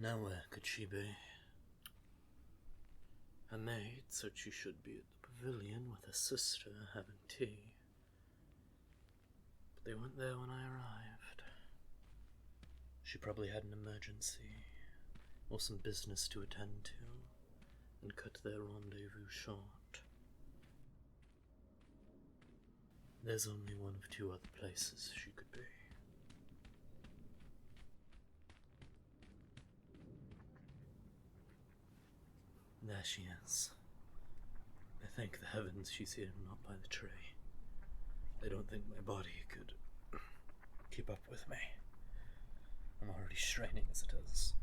Now where could she be? Her maid said she should be at the pavilion with her sister having tea. But they weren't there when I arrived. She probably had an emergency, or some business to attend to, and cut their rendezvous short. There's only one of two other places she could be. There she is. I thank the heavens she's here, not by the tree. I don't think my body could keep up with me. I'm already straining as it is.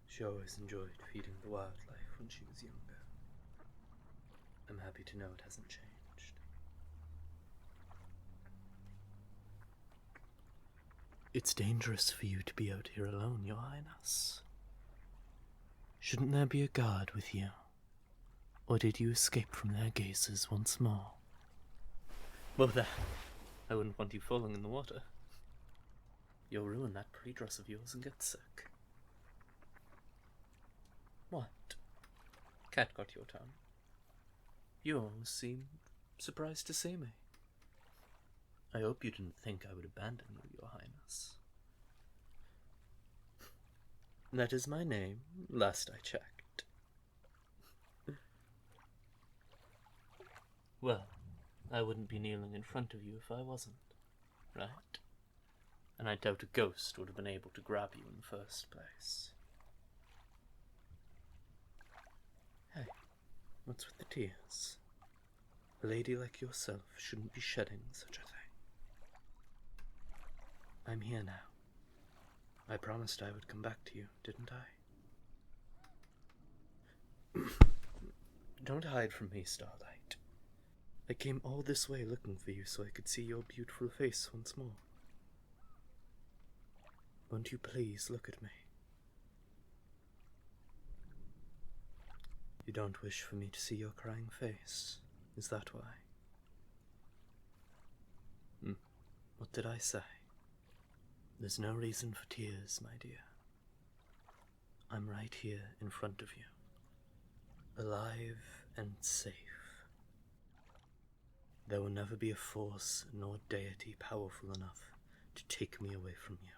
She always enjoyed feeding the wildlife when she was younger. I'm happy to know it hasn't changed. It's dangerous for you to be out here alone, Your Highness. Shouldn't there be a guard with you? Or did you escape from their gazes once more? Well, there. I wouldn't want you falling in the water. You'll ruin that pretty dress of yours and get sick. What? Cat got your tongue. You almost seem surprised to see me. I hope you didn't think I would abandon you, Your Highness. That is my name, last I checked. Well, I wouldn't be kneeling in front of you if I wasn't, right? And I doubt a ghost would have been able to grab you in the first place. Hey, what's with the tears? A lady like yourself shouldn't be shedding such a thing. I'm here now. I promised I would come back to you, didn't I? Don't hide from me, Starlight. I came all this way looking for you so I could see your beautiful face once more. Won't you please look at me? You don't wish for me to see your crying face, is that why? What did I say? There's no reason for tears, my dear. I'm right here in front of you, alive and safe. There will never be a force nor deity powerful enough to take me away from you.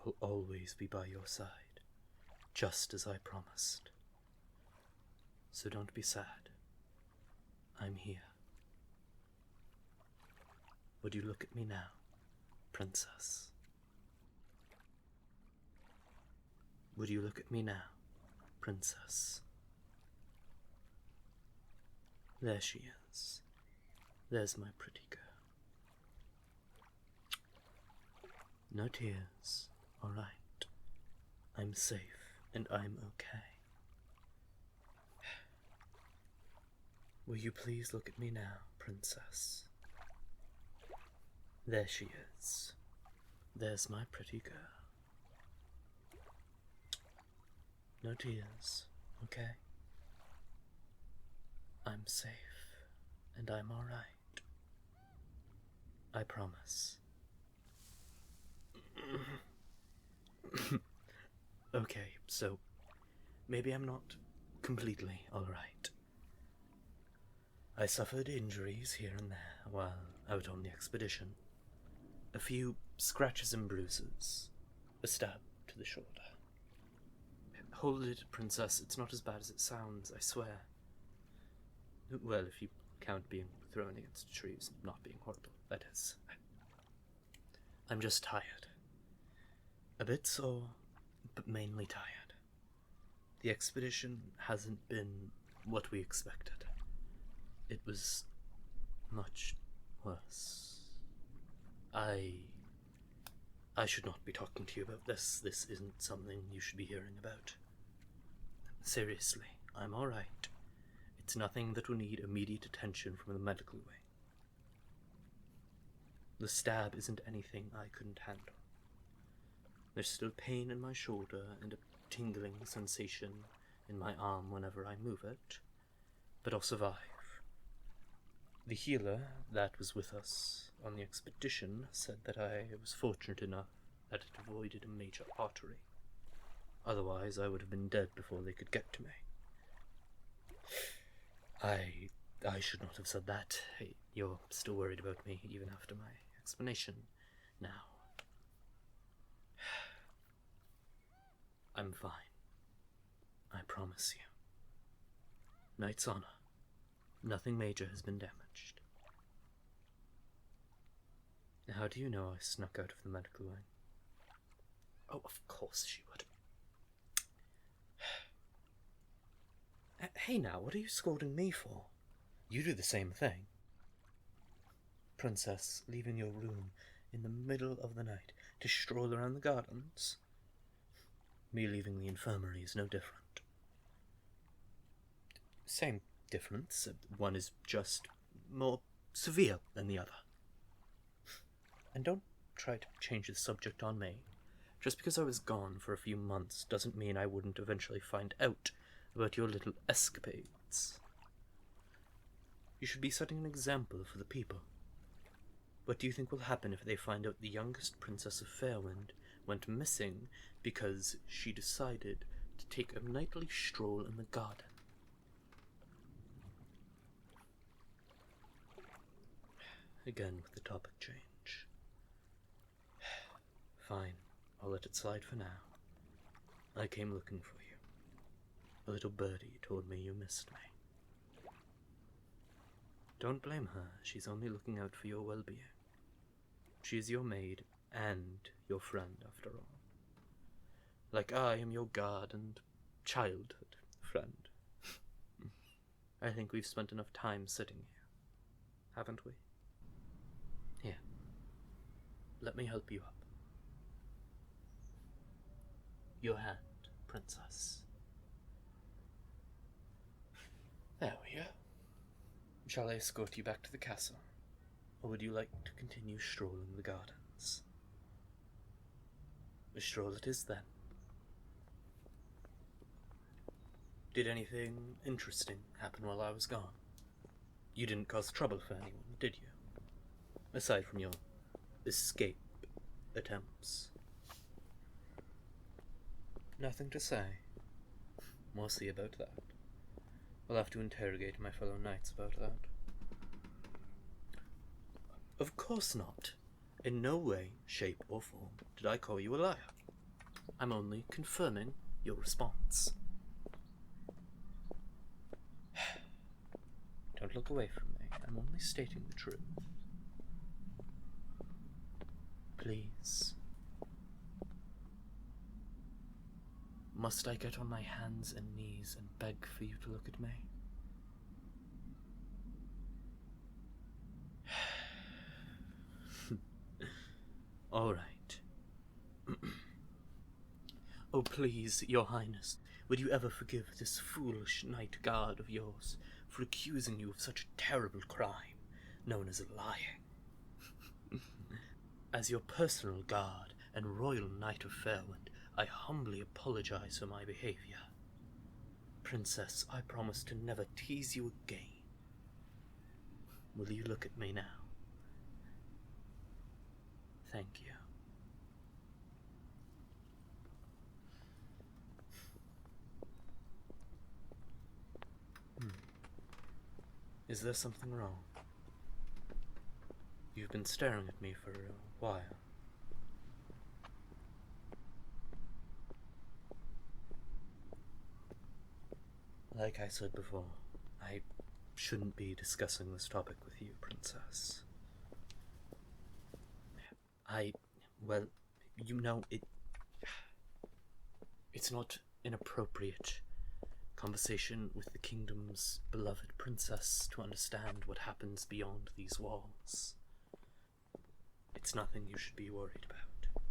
I'll always be by your side, just as I promised. So don't be sad. I'm here. Would you look at me now, Princess? Would you look at me now, Princess? There she is. There's my pretty girl. No tears, all right. I'm safe and I'm okay. Will you please look at me now, Princess? There she is. There's my pretty girl. No tears, okay? I'm safe, and I'm alright. I promise. Okay, so maybe I'm not completely alright. I suffered injuries here and there while out on the expedition. A few scratches and bruises. A stab to the shoulder. Hold it, Princess. It's not as bad as it sounds, I swear. Well, if you count being thrown against trees not being horrible, that is. I'm just tired. A bit sore, but mainly tired. The expedition hasn't been what we expected. It was much worse. I should not be talking to you about this. This isn't something you should be hearing about. Seriously, I'm alright. It's nothing that will need immediate attention from the medical wing. The stab isn't anything I couldn't handle. There's still pain in my shoulder and a tingling sensation in my arm whenever I move it, but I'll survive. The healer that was with us on the expedition said that I was fortunate enough that it avoided a major artery. Otherwise, I would have been dead before they could get to me. I should not have said that. Hey, you're still worried about me even after my explanation now. I'm fine. I promise you. Knight's honor. Nothing major has been damaged. How do you know I snuck out of the medical wing? Oh, of course she would. Hey now, what are you scolding me for? You do the same thing. Princess, leaving your room in the middle of the night to stroll around the gardens? Me leaving the infirmary is no different. Same difference. One is just more severe than the other. And don't try to change the subject on me. Just because I was gone for a few months doesn't mean I wouldn't eventually find out about your little escapades. You should be setting an example for the people. What do you think will happen if they find out the youngest princess of Fairwind went missing because she decided to take a nightly stroll in the garden? Again with the topic change. Fine, I'll let it slide for now. I came looking for you. A little birdie told me you missed me. Don't blame her, she's only looking out for your well-being. She is your maid and your friend, after all. Like I am your guard and childhood friend. I think we've spent enough time sitting here, haven't we? Here, let me help you up. Your hand, princess. There we are. Shall I escort you back to the castle, or would you like to continue strolling the gardens? A stroll it is, then. Did anything interesting happen while I was gone? You didn't cause trouble for anyone, did you? Aside from your escape attempts. Nothing to say. We'll see about that. I'll have to interrogate my fellow knights about that. Of course not. In no way, shape, or form did I call you a liar. I'm only confirming your response. Don't look away from me. I'm only stating the truth. Please. Must I get on my hands and knees and beg for you to look at me? All right. Oh, please, Your Highness, would you ever forgive this foolish knight guard of yours for accusing you of such a terrible crime, known as lying? As your personal guard and royal knight of Fairwind, I humbly apologize for my behavior. Princess, I promise to never tease you again. Will you look at me now? Thank you. Is there something wrong? You've been staring at me for a while. Like I said before, I shouldn't be discussing this topic with you, Princess. Well, you know, it's not inappropriate conversation with the kingdom's beloved princess to understand what happens beyond these walls. It's nothing you should be worried about.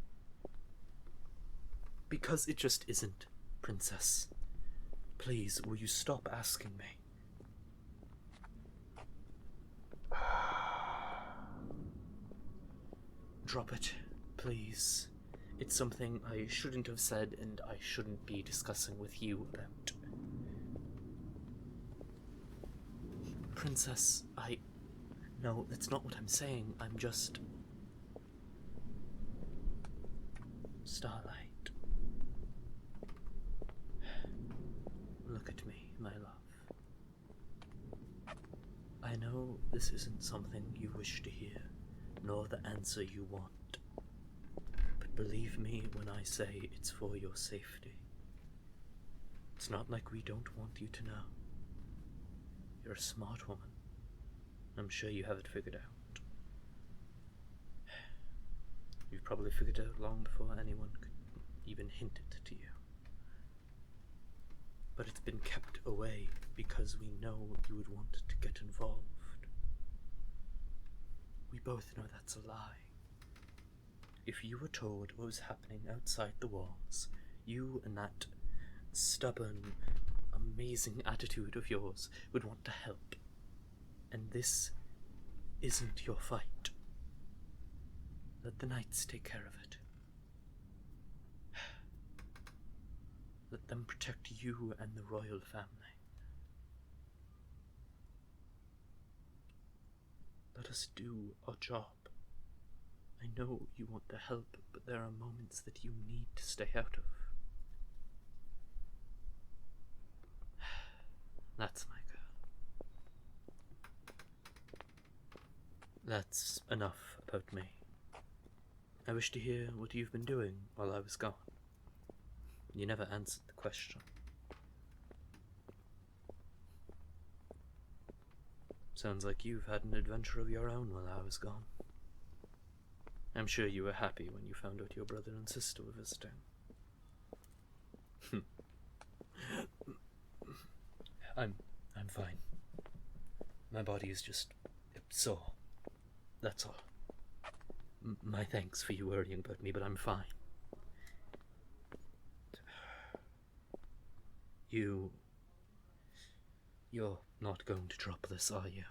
Because it just isn't, Princess. Please, will you stop asking me? Drop it, please. It's something I shouldn't have said and I shouldn't be discussing with you about. Princess, No, that's not what I'm saying. I'm just... Starlight. Look at me, my love. I know this isn't something you wish to hear, nor the answer you want. But believe me when I say it's for your safety. It's not like we don't want you to know. You're a smart woman. I'm sure you have it figured out. You've probably figured it out long before anyone could even hint it to you. But it's been kept away because we know you would want to get involved. We both know that's a lie. If you were told what was happening outside the walls, you and that stubborn, amazing attitude of yours would want to help. And this isn't your fight. Let the knights take care of it. Let them protect you and the royal family. Let us do our job. I know you want the help, but there are moments that you need to stay out of. That's my girl. That's enough about me. I wish to hear what you've been doing while I was gone. You never answered the question. Sounds like you've had an adventure of your own while I was gone. I'm sure you were happy when you found out your brother and sister were visiting. I'm fine. My body is just sore. That's all. My thanks for you worrying about me, but I'm fine. You're not going to drop this, are you?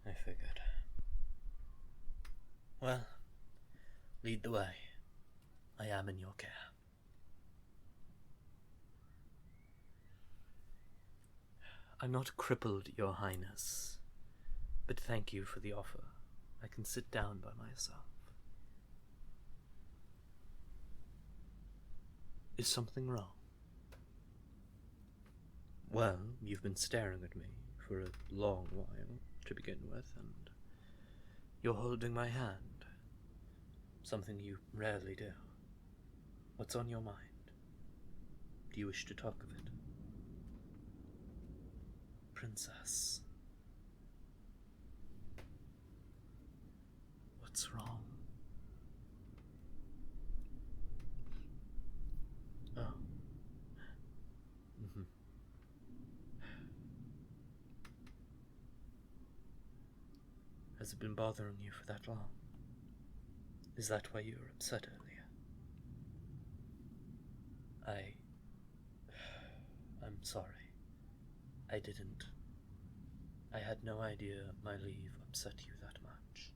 I figured. Well, lead the way. I am in your care. I'm not crippled, Your Highness, but thank you for the offer. I can sit down by myself. Is something wrong? Well, you've been staring at me for a long while to begin with, and you're holding my hand. Something you rarely do. What's on your mind? Do you wish to talk of it? Princess. What's wrong? Oh. Has it been bothering you for that long? Is that why you were upset earlier? I'm sorry. I didn't. I had no idea my leave upset you that much.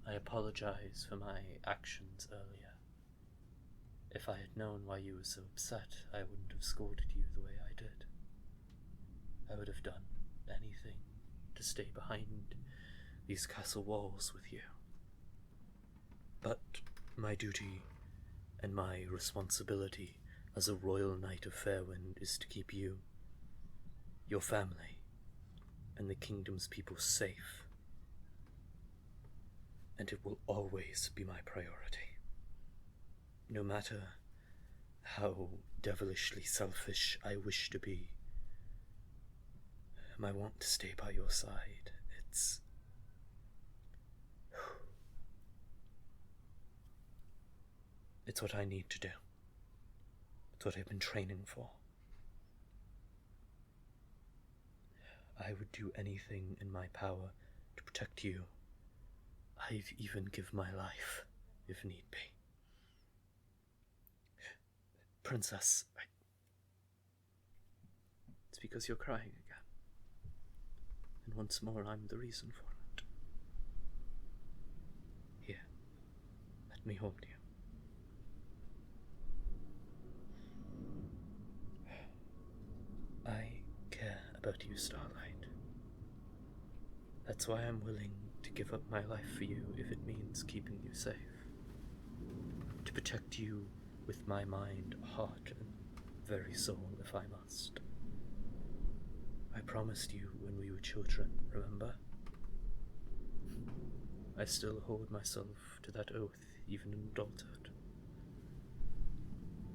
I apologize for my actions earlier. If I had known why you were so upset, I wouldn't have scolded you the way I did. I would have done anything to stay behind these castle walls with you. But my duty and my responsibility as a royal knight of Fairwind is to keep you, your family, and the kingdom's people safe. And it will always be my priority. No matter how devilishly selfish I wish to be, I want to stay by your side. It's what I need to do. It's what I've been training for. I would do anything in my power to protect you. I'd even give my life, if need be. Princess, it's because you're crying again. And once more, I'm the reason for it. Here, let me hold you. about you, Starlight. That's why I'm willing to give up my life for you if it means keeping you safe. To protect you with my mind, heart, and very soul if I must. I promised you when we were children, remember? I still hold myself to that oath even in adulthood.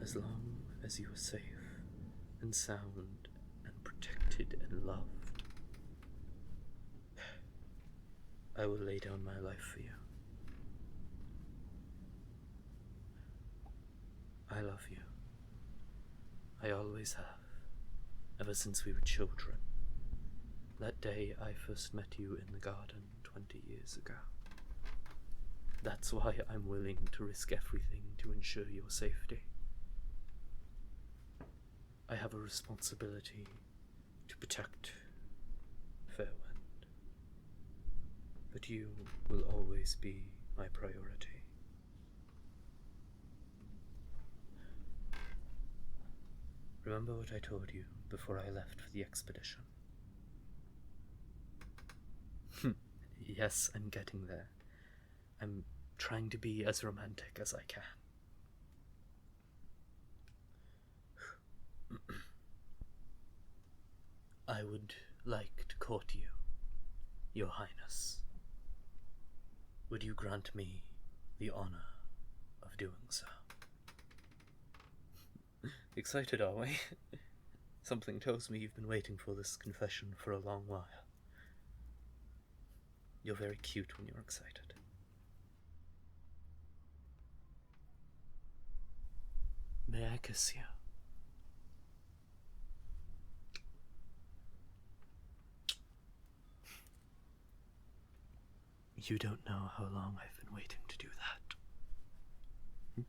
As long as you are safe and sound and protected and loved, I will lay down my life for you. I love you. I always have, ever since we were children. That day I first met you in the garden 20 years ago. That's why I'm willing to risk everything to ensure your safety. I have a responsibility to protect Fairwind, but you will always be my priority. Remember what I told you before I left for the expedition? Yes, I'm getting there. I'm trying to be as romantic as I can. I would like to court you, Your Highness. Would you grant me the honor of doing so? Excited, are we? Something tells me you've been waiting for this confession for a long while. You're very cute when you're excited. May I kiss you? You don't know how long I've been waiting to do that.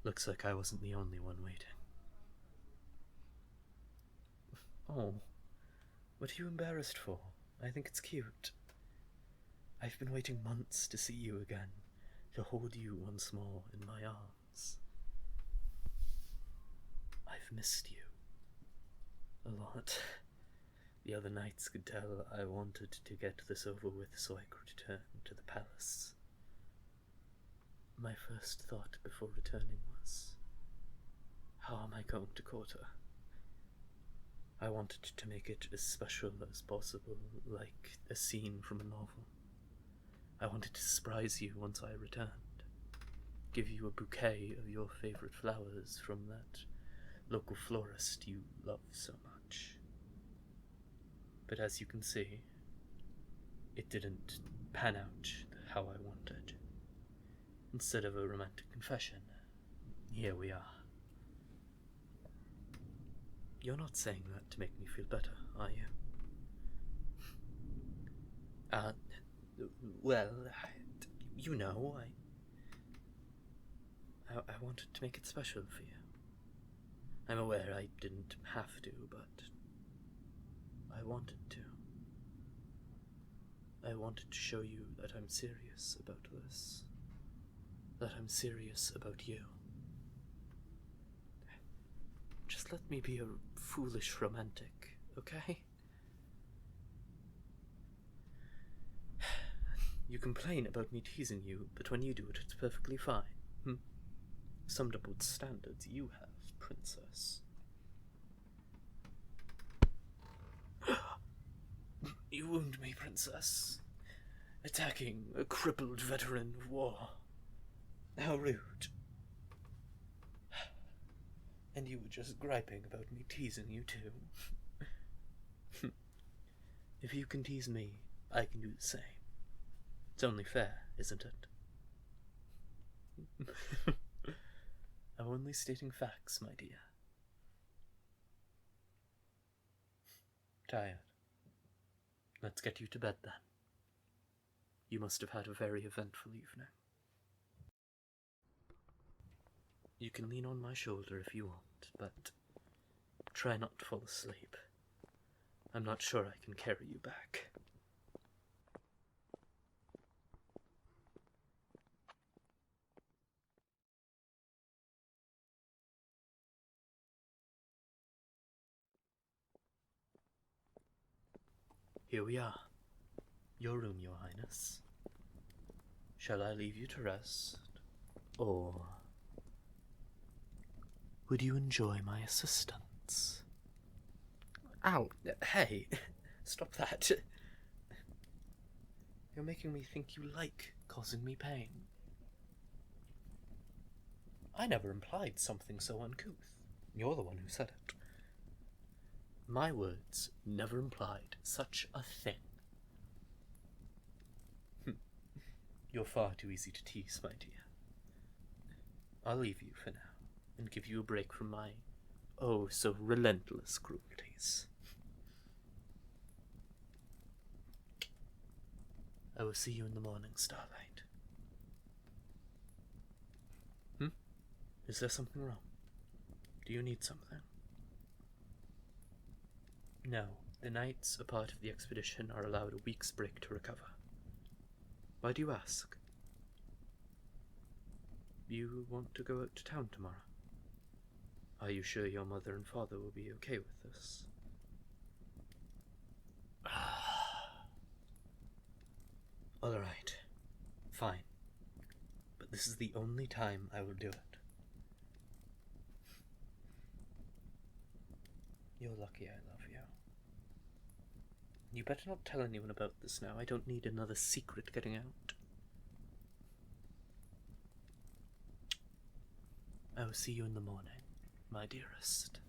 Looks like I wasn't the only one waiting. Oh, what are you embarrassed for? I think it's cute. I've been waiting months to see you again, to hold you once more in my arms. I've missed you a lot. The other knights could tell I wanted to get this over with so I could return to the palace. My first thought before returning was, how am I going to court her? I wanted to make it as special as possible, like a scene from a novel. I wanted to surprise you once I returned, give you a bouquet of your favorite flowers from that local florist you love so much. But as you can see, it didn't pan out how I wanted. Instead of a romantic confession, here we are. You're not saying that to make me feel better, are you? Well, you know, I wanted to make it special for you. I'm aware I didn't have to, but I wanted to. I wanted to show you that I'm serious about this. That I'm serious about you. Just let me be a foolish romantic, okay? You complain about me teasing you, but when you do it, it's perfectly fine. Some double standards you have, princess. You wound me, princess. Attacking a crippled veteran of war. How rude. And you were just griping about me teasing you too. If you can tease me, I can do the same. It's only fair, isn't it? I'm only stating facts, my dear. Tired? Let's get you to bed then. You must have had a very eventful evening. You can lean on my shoulder if you want, but try not to fall asleep. I'm not sure I can carry you back. Here we are. Your room, Your Highness. Shall I leave you to rest? Or would you enjoy my assistance? Ow! Hey! Stop that! You're making me think you like causing me pain. I never implied something so uncouth. You're the one who said it. My words never implied such a thing. You're far too easy to tease, my dear. I'll leave you for now, and give you a break from my oh so relentless cruelties. I will see you in the morning, Starlight. Is there something wrong? Do you need something? No, the knights, a part of the expedition, are allowed a week's break to recover. Why do you ask? You want to go out to town tomorrow? Are you sure your mother and father will be okay with this? Alright, fine. But this is the only time I will do it. You're lucky I love you. You better not tell anyone about this now. I don't need another secret getting out. I will see you in the morning, my dearest.